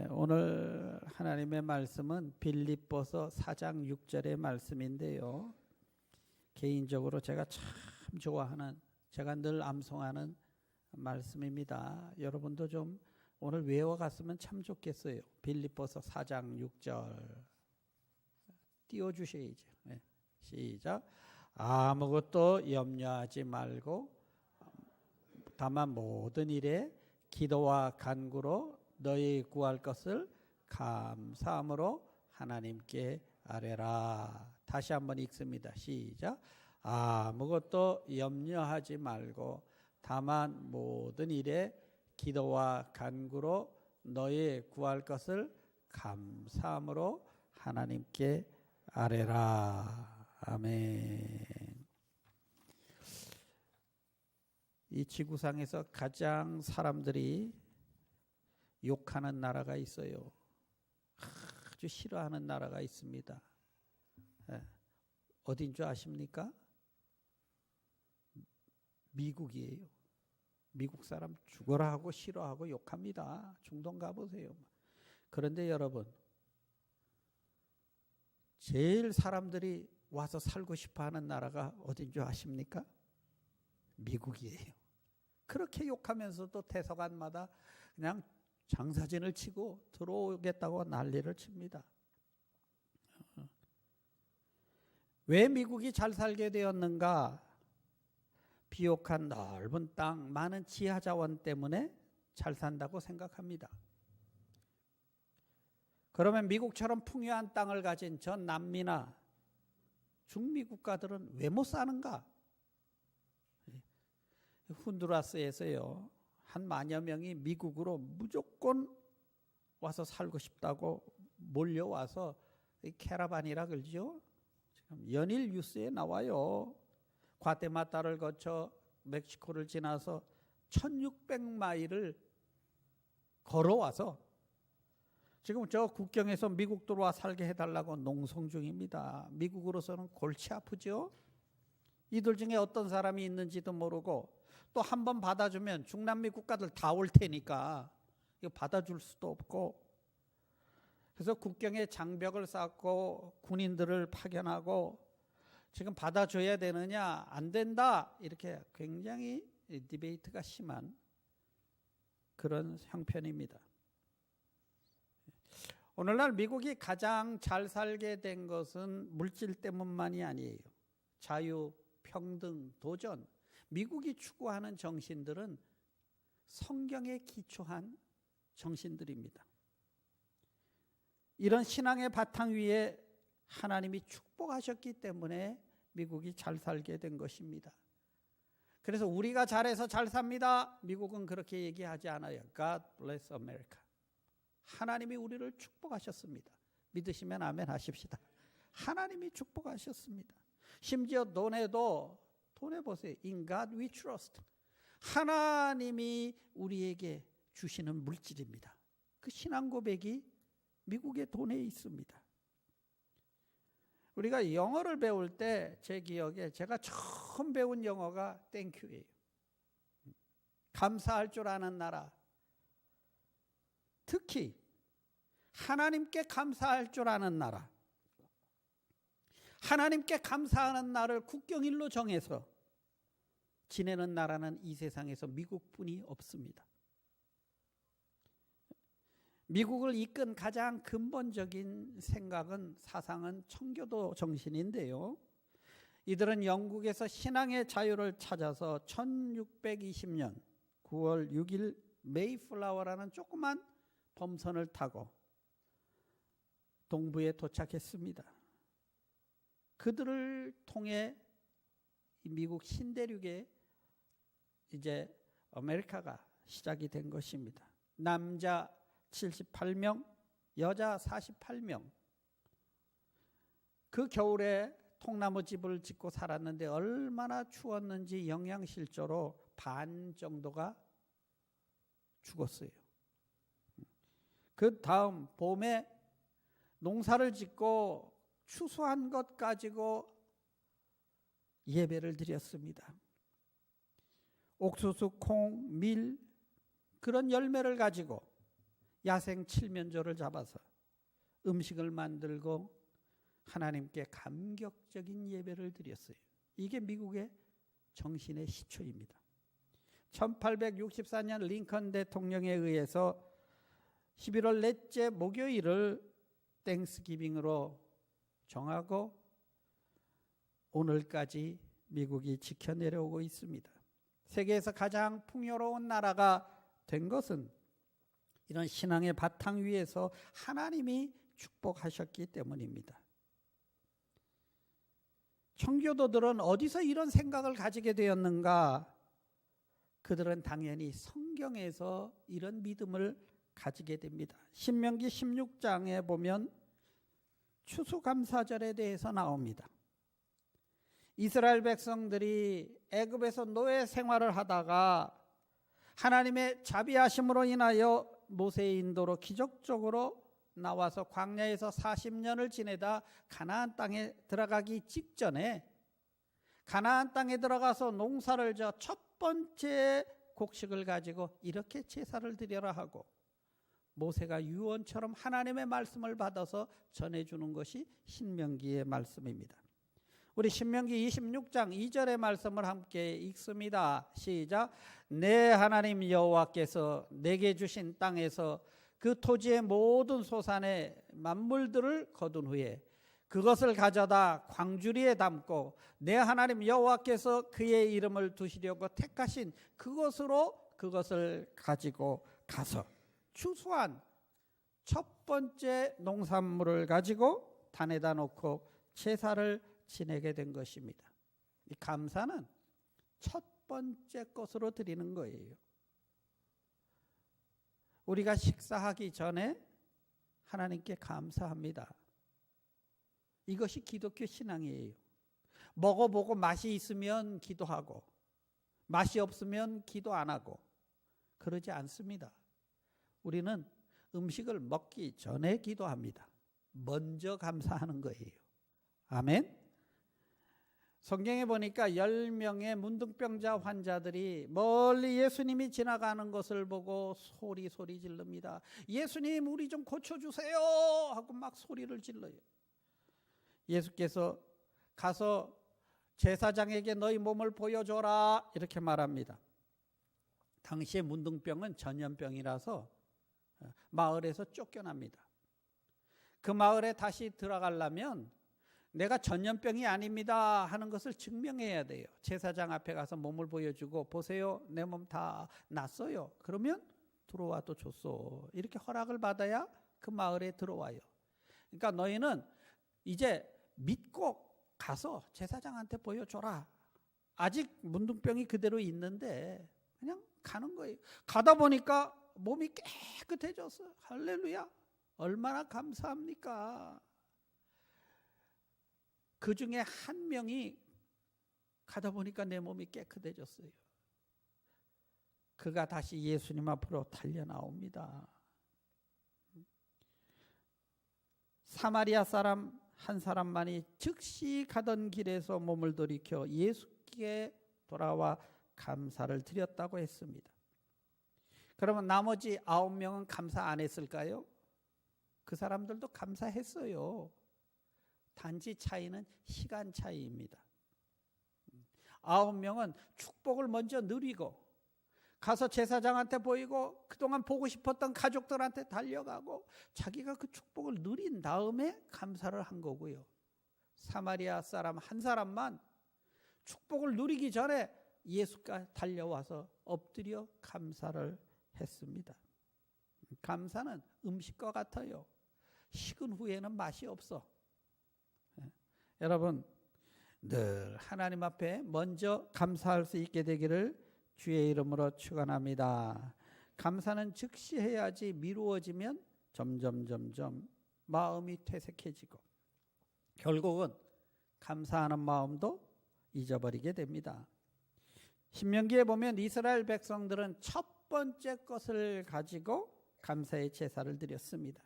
오늘 하나님의 말씀은 빌립보서 4장 6절의 말씀인데요. 개인적으로 제가 참 좋아하는, 제가 늘 암송하는 말씀입니다. 여러분도 좀 오늘 외워갔으면 참 좋겠어요. 빌립보서 4장 6절 띄워주셔야죠. 시작. 아무것도 염려하지 말고 다만 모든 일에 기도와 간구로 너희 구할 것을 감사함으로 하나님께 아뢰라. 다시 한번 읽습니다. 시작. 아무것도 염려하지 말고 다만 모든 일에 기도와 간구로 너희 구할 것을 감사함으로 하나님께 아뢰라. 아멘. 이 지구상에서 가장 사람들이 욕하는 나라가 있어요. 아주 싫어하는 나라가 있습니다. 어딘 줄 아십니까? 미국이에요. 미국 사람 죽어라 하고 싫어하고 욕합니다. 중동 가보세요. 그런데 여러분, 제일 사람들이 와서 살고 싶어하는 나라가 어딘 줄 아십니까? 미국이에요. 그렇게 욕하면서도 대사관마다 그냥 장사진을 치고 들어오겠다고 난리를 칩니다. 왜 미국이 잘 살게 되었는가? 비옥한 넓은 땅, 많은 지하자원 때문에 잘 산다고 생각합니다. 그러면 미국처럼 풍요한 땅을 가진 전 남미나 중미 국가들은 왜 못 사는가? 혼두라스에서요, 한 만여 명이 미국으로 무조건 와서 살고 싶다고 몰려와서 캐러반이라 그러죠. 지금 연일 뉴스에 나와요. 과테마타를 거쳐 멕시코를 지나서 1600마일을 걸어와서 지금 저 국경에서 미국 들어와 살게 해달라고 농성 중입니다. 미국으로서는 골치 아프죠. 이들 중에 어떤 사람이 있는지도 모르고 또 한 번 받아주면 중남미 국가들 다 올 테니까 이거 받아줄 수도 없고, 그래서 국경에 장벽을 쌓고 군인들을 파견하고 지금 받아줘야 되느냐 안 된다 이렇게 굉장히 디베이트가 심한 그런 형편입니다. 오늘날 미국이 가장 잘 살게 된 것은 물질 때문만이 아니에요. 자유, 평등, 도전, 미국이 추구하는 정신들은 성경에 기초한 정신들입니다. 이런 신앙의 바탕 위에 하나님이 축복하셨기 때문에 미국이 잘 살게 된 것입니다. 그래서 우리가 잘해서 잘 삽니다. 미국은 그렇게 얘기하지 않아요. God bless America. 하나님이 우리를 축복하셨습니다. 믿으시면 아멘 하십시다. 하나님이 축복하셨습니다. 심지어 돈에도, 돈에 보세요. In God we trust. 하나님이 우리에게 주시는 물질입니다. 그 신앙 고백이 미국의 돈에 있습니다. 우리가 영어를 배울 때 제 기억에 제가 처음 배운 영어가 땡큐예요. 감사할 줄 아는 나라. 특히 하나님께 감사할 줄 아는 나라. 하나님께 감사하는 날을 국경일로 정해서 지내는 나라는 이 세상에서 미국뿐이 없습니다. 미국을 이끈 가장 근본적인 생각은, 사상은 청교도 정신인데요. 이들은 영국에서 신앙의 자유를 찾아서 1620년 9월 6일 메이플라워라는 조그만 범선을 타고 동부에 도착했습니다. 그들을 통해 미국 신대륙에 이제 아메리카가 시작이 된 것입니다. 남자 78명, 여자 48명. 그 겨울에 통나무 집을 짓고 살았는데 얼마나 추웠는지 영양실조로 반 정도가 죽었어요. 그 다음 봄에 농사를 짓고 추수한 것 가지고 예배를 드렸습니다. 옥수수, 콩, 밀 그런 열매를 가지고 야생 칠면조를 잡아서 음식을 만들고 하나님께 감격적인 예배를 드렸어요. 이게 미국의 정신의 시초입니다. 1864년 링컨 대통령에 의해서 11월 넷째 목요일을 땡스기빙으로 정하고 오늘까지 미국이 지켜내려오고 있습니다. 세계에서 가장 풍요로운 나라가 된 것은 이런 신앙의 바탕 위에서 하나님이 축복하셨기 때문입니다. 청교도들은 어디서 이런 생각을 가지게 되었는가? 그들은 당연히 성경에서 이런 믿음을 가지게 됩니다. 신명기 16장에 보면 추수감사절에 대해서 나옵니다. 이스라엘 백성들이 애굽에서 노예 생활을 하다가 하나님의 자비하심으로 인하여 모세의 인도로 기적적으로 나와서 광야에서 40년을 지내다 가나안 땅에 들어가기 직전에 가나안 땅에 들어가서 농사를 져 첫 번째 곡식을 가지고 이렇게 제사를 드려라 하고 모세가 유언처럼 하나님의 말씀을 받아서 전해주는 것이 신명기의 말씀입니다. 우리 신명기 26장 2절의 말씀을 함께 읽습니다. 시작. 내 하나님 여호와께서 내게 주신 땅에서 그 토지의 모든 소산의 만물들을 거둔 후에 그것을 가져다 광주리에 담고 내 하나님 여호와께서 그의 이름을 두시려고 택하신 그것을 가지고 가서 추수한 첫 번째 농산물을 가지고 단에다 놓고 제사를 지내게 된 것입니다. 이 감사는 첫 번째 것으로 드리는 거예요. 우리가 식사하기 전에 하나님께 감사합니다. 이것이 기독교 신앙이에요. 먹어보고 맛이 있으면 기도하고 맛이 없으면 기도 안 하고 그러지 않습니다. 우리는 음식을 먹기 전에 기도합니다. 먼저 감사하는 거예요. 아멘. 성경에 보니까 10명의 문둥병자 환자들이 멀리 예수님이 지나가는 것을 보고 소리 질릅니다. 예수님 우리 좀 고쳐주세요 하고 막 소리를 질러요. 예수께서 가서 제사장에게 너희 몸을 보여줘라 이렇게 말합니다. 당시에 문둥병은 전염병이라서 마을에서 쫓겨납니다. 그 마을에 다시 들어가려면 내가 전염병이 아닙니다 하는 것을 증명해야 돼요. 제사장 앞에 가서 몸을 보여주고 보세요 내 몸 다 낫어요. 그러면 들어와도 줬어. 이렇게 허락을 받아야 그 마을에 들어와요. 그러니까 너희는 이제 믿고 가서 제사장한테 보여줘라. 아직 문둥병이 그대로 있는데 그냥 가는 거예요. 가다 보니까 몸이 깨끗해졌어요. 할렐루야. 얼마나 감사합니까? 그 중에 한 명이 가다 보니까 내 몸이 깨끗해졌어요. 그가 다시 예수님 앞으로 달려 나옵니다. 사마리아 사람 한 사람만이 즉시 가던 길에서 몸을 돌이켜 예수께 돌아와 감사를 드렸다고 했습니다. 그러면 나머지 9명은 감사 안 했을까요? 그 사람들도 감사했어요. 단지 차이는 시간 차이입니다. 9명은 축복을 먼저 누리고 가서 제사장한테 보이고 그동안 보고 싶었던 가족들한테 달려가고 자기가 그 축복을 누린 다음에 감사를 한 거고요. 사마리아 사람 한 사람만 축복을 누리기 전에 예수가 달려와서 엎드려 감사를 했습니다. 감사는 음식과 같아요. 식은 후에는 맛이 없어. 여러분 늘 하나님 앞에 먼저 감사할 수 있게 되기를 주의 이름으로 축원합니다. 감사는 즉시 해야지 미루어지면 점점 마음이 퇴색해지고 결국은 감사하는 마음도 잊어버리게 됩니다. 신명기에 보면 이스라엘 백성들은 첫 번째 것을 가지고 감사의 제사를 드렸습니다.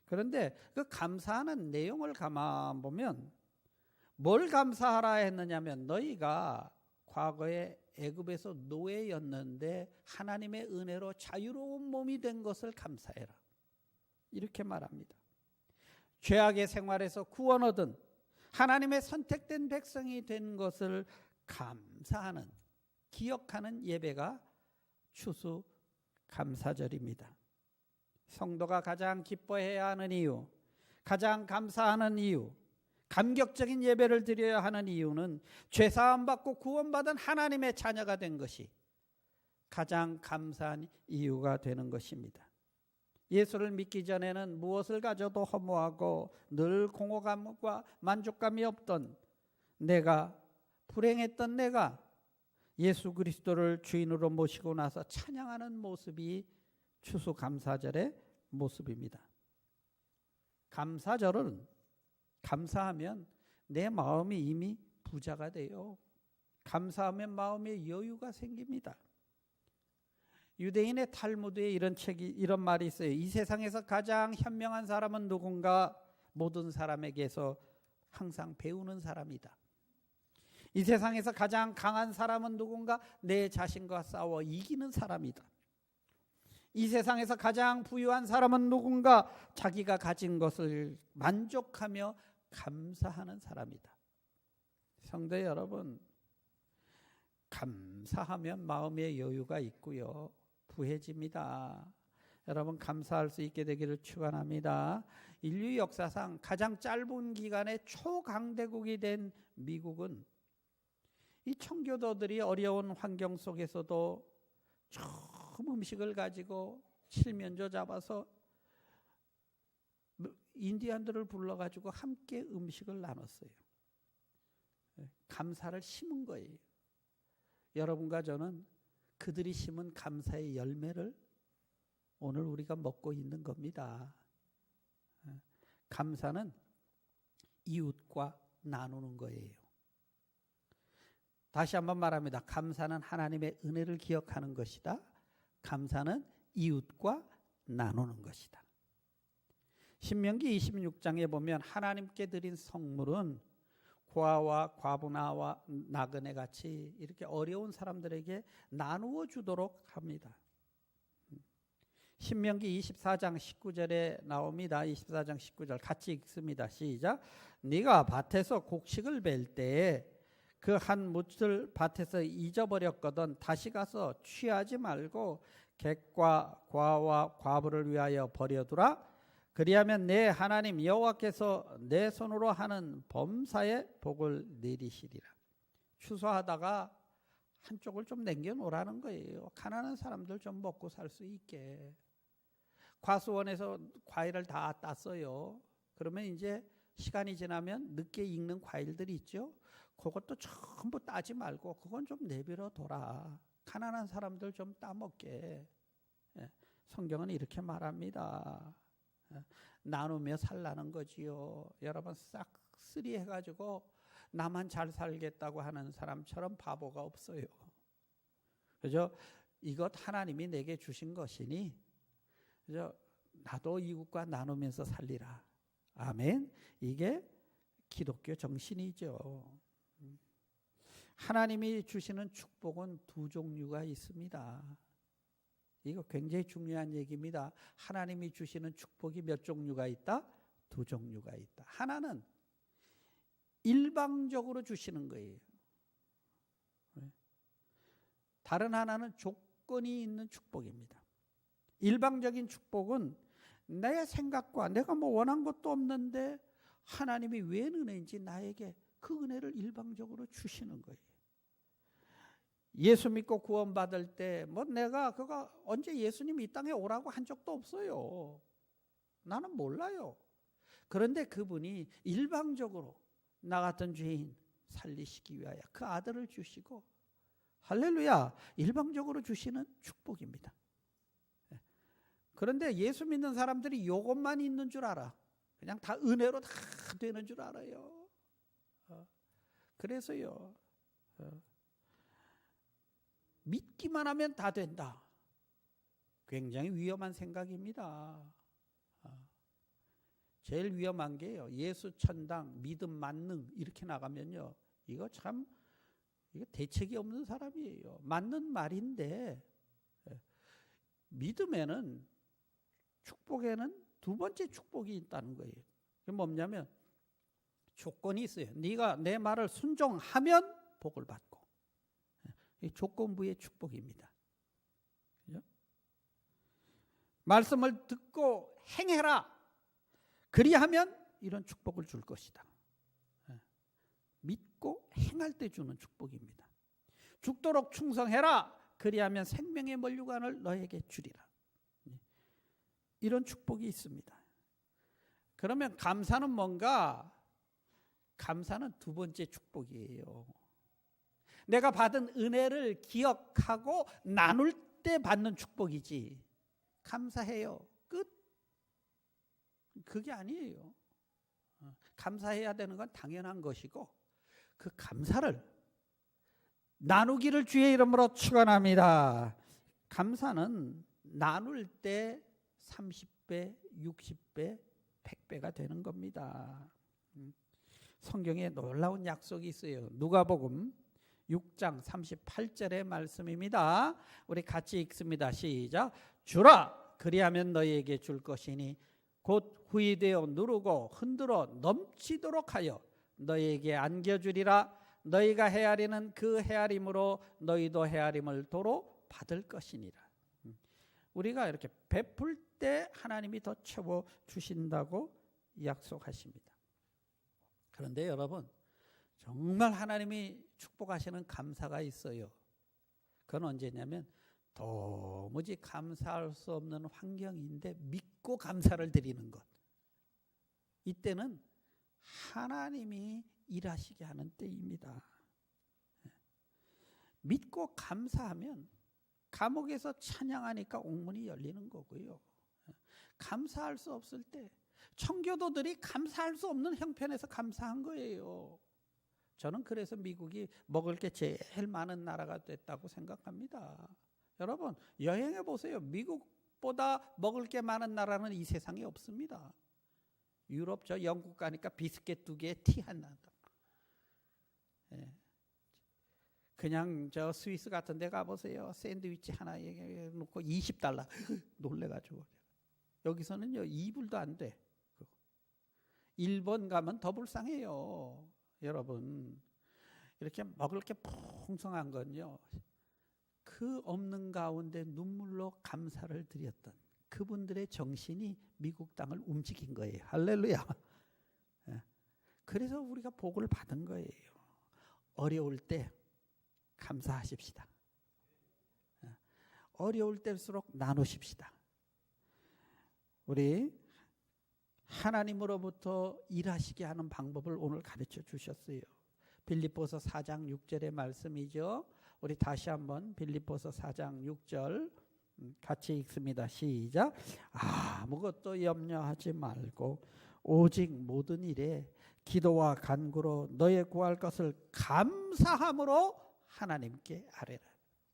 그런데 그 감사하는 내용을 가만 보면 뭘 감사하라 했느냐면 너희가 과거에 애굽에서 노예였는데 하나님의 은혜로 자유로운 몸이 된 것을 감사해라. 이렇게 말합니다. 죄악의 생활에서 구원 얻은 하나님의 선택된 백성이 된 것을 감사하는, 기억하는 예배가 추수 감사절입니다. 성도가 가장 기뻐해야 하는 이유, 가장 감사하는 이유, 감격적인 예배를 드려야 하는 이유는 죄사함 받고 구원받은 하나님의 자녀가 된 것이 가장 감사한 이유가 되는 것입니다. 예수를 믿기 전에는 무엇을 가져도 허무하고 늘 공허감과 만족감이 없던 내가, 불행했던 내가 예수 그리스도를 주인으로 모시고 나서 찬양하는 모습이 추수감사절의 모습입니다. 감사절은 감사하면 내 마음이 이미 부자가 돼요. 감사하면 마음에 여유가 생깁니다. 유대인의 탈무드에 이런 말이 있어요. 이 세상에서 가장 현명한 사람은 누군가? 모든 사람에게서 항상 배우는 사람이다. 이 세상에서 가장 강한 사람은 누군가? 내 자신과 싸워 이기는 사람이다. 이 세상에서 가장 부유한 사람은 누군가? 자기가 가진 것을 만족하며 감사하는 사람이다. 성도 여러분, 감사하면 마음의 여유가 있고요, 부해집니다. 여러분, 감사할 수 있게 되기를 축원합니다. 인류 역사상 가장 짧은 기간에 초강대국이 된 미국은 이 청교도들이 어려운 환경 속에서도 좋은 음식을 가지고 칠면조 잡아서 인디안들을 불러가지고 함께 음식을 나눴어요. 감사를 심은 거예요. 여러분과 저는 그들이 심은 감사의 열매를 오늘 우리가 먹고 있는 겁니다. 감사는 이웃과 나누는 거예요. 다시 한번 말합니다. 감사는 하나님의 은혜를 기억하는 것이다. 감사는 이웃과 나누는 것이다. 신명기 26장에 보면 하나님께 드린 성물은 고아와 과부나와 나그네 같이 이렇게 어려운 사람들에게 나누어 주도록 합니다. 신명기 24장 19절에 나옵니다. 24장 19절 같이 읽습니다. 시작. 네가 밭에서 곡식을 벨 때에 그 한 뭇을 밭에서 잊어버렸거든 다시 가서 취하지 말고 객과 과와 과부를 위하여 버려두라. 그리하면 내 하나님 여호와께서 내 손으로 하는 범사에 복을 내리시리라. 추수하다가 한쪽을 좀 남겨놓으라는 거예요. 가난한 사람들 좀 먹고 살 수 있게. 과수원에서 과일을 다 땄어요. 그러면 이제 시간이 지나면 늦게 익는 과일들이 있죠. 그것도 전부 따지 말고 그건 좀 내버려 둬라. 가난한 사람들 좀 따먹게. 성경은 이렇게 말합니다. 나누며 살라는 거지요. 여러분, 싹쓸이 해가지고 나만 잘 살겠다고 하는 사람처럼 바보가 없어요. 그죠? 이것 하나님이 내게 주신 것이니 그죠? 나도 이웃과 나누면서 살리라. 아멘. 이게 기독교 정신이죠. 하나님이 주시는 축복은 두 종류가 있습니다. 이거 굉장히 중요한 얘기입니다. 하나님이 주시는 축복이 몇 종류가 있다? 두 종류가 있다. 하나는 일방적으로 주시는 거예요. 다른 하나는 조건이 있는 축복입니다. 일방적인 축복은 내 생각과 내가 뭐 원한 것도 없는데 하나님이 왜 은혜인지 나에게 그 은혜를 일방적으로 주시는 거예요. 예수 믿고 구원받을 때 뭐 내가 그가 언제 예수님이 이 땅에 오라고 한 적도 없어요. 나는 몰라요. 그런데 그분이 일방적으로 나 같은 죄인 살리시기 위하여 그 아들을 주시고, 할렐루야, 일방적으로 주시는 축복입니다. 그런데 예수 믿는 사람들이 이것만 있는 줄 알아. 그냥 다 은혜로 다 되는 줄 알아요. 그래서요, 믿기만 하면 다 된다. 굉장히 위험한 생각입니다. 제일 위험한 게요, 예수 천당 믿음 만능 이렇게 나가면요, 이거 참 이거 대책이 없는 사람이에요. 맞는 말인데 믿음에는 축복에는 두 번째 축복이 있다는 거예요. 그게 뭐냐면 조건이 있어요. 네가 내 말을 순종하면 복을 받고. 이 조건부의 축복입니다. 그죠? 말씀을 듣고 행해라. 그리하면 이런 축복을 줄 것이다. 믿고 행할 때 주는 축복입니다. 죽도록 충성해라. 그리하면 생명의 면류관을 너에게 주리라. 이런 축복이 있습니다. 그러면 감사는 뭔가? 감사는 두 번째 축복이에요. 내가 받은 은혜를 기억하고 나눌 때 받는 축복이지. 감사해요. 끝. 그게 아니에요. 감사해야 되는 건 당연한 것이고 그 감사를 나누기를 주의 이름으로 축원합니다. 감사는 나눌 때 30배, 60배, 100배가 되는 겁니다. 성경에 놀라운 약속이 있어요. 누가복음 6장 38절의 말씀입니다. 우리 같이 읽습니다. 시작. 주라 그리하면 너희에게 줄 것이니 곧 후이되어 누르고 흔들어 넘치도록 하여 너희에게 안겨주리라. 너희가 헤아리는 그 헤아림으로 너희도 헤아림을 도로 받을 것이니라. 우리가 이렇게 베풀 때 하나님이 더 채워 주신다고 약속하십니다. 그런데 여러분 정말 하나님이 축복하시는 감사가 있어요. 그건 언제냐면 도무지 감사할 수 없는 환경인데 믿고 감사를 드리는 것. 이때는 하나님이 일하시게 하는 때입니다. 믿고 감사하면 감옥에서 찬양하니까 옥문이 열리는 거고요. 감사할 수 없을 때 청교도들이 감사할 수 없는 형편에서 감사한 거예요. 저는 그래서 미국이 먹을 게 제일 많은 나라가 됐다고 생각합니다. 여러분 여행해 보세요. 미국보다 먹을 게 많은 나라는 이 세상에 없습니다. 유럽 저 영국 가니까 비스켓 2개에 티 하나. 그냥 저 스위스 같은 데 가보세요. 샌드위치 하나 놓고 $20 놀래가지고. 여기서는요 2불도 안 돼. 일본 가면 더 불쌍해요. 여러분 이렇게 먹을 게 풍성한 건요 그 없는 가운데 눈물로 감사를 드렸던 그분들의 정신이 미국 땅을 움직인 거예요. 할렐루야. 그래서 우리가 복을 받은 거예요. 어려울 때 감사하십시다. 어려울 때일수록 나누십시다. 우리 하나님으로부터 일하시게 하는 방법을 오늘 가르쳐 주셨어요. 빌립보서 4장 6절의 말씀이죠. 우리 다시 한번 빌립보서 4장 6절 같이 읽습니다. 시작. 아무것도 염려하지 말고 오직 모든 일에 기도와 간구로 너의 구할 것을 감사함으로 하나님께 아뢰라.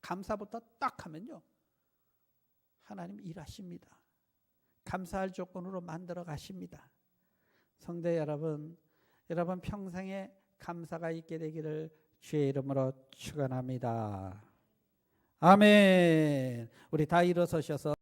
감사부터 딱 하면요 하나님 일하십니다. 감사할 조건으로 만들어 가십니다. 성도 여러분, 여러분 평생에 감사가 있게 되기를 주의 이름으로 축원합니다. 아멘. 우리 다 일어서셔서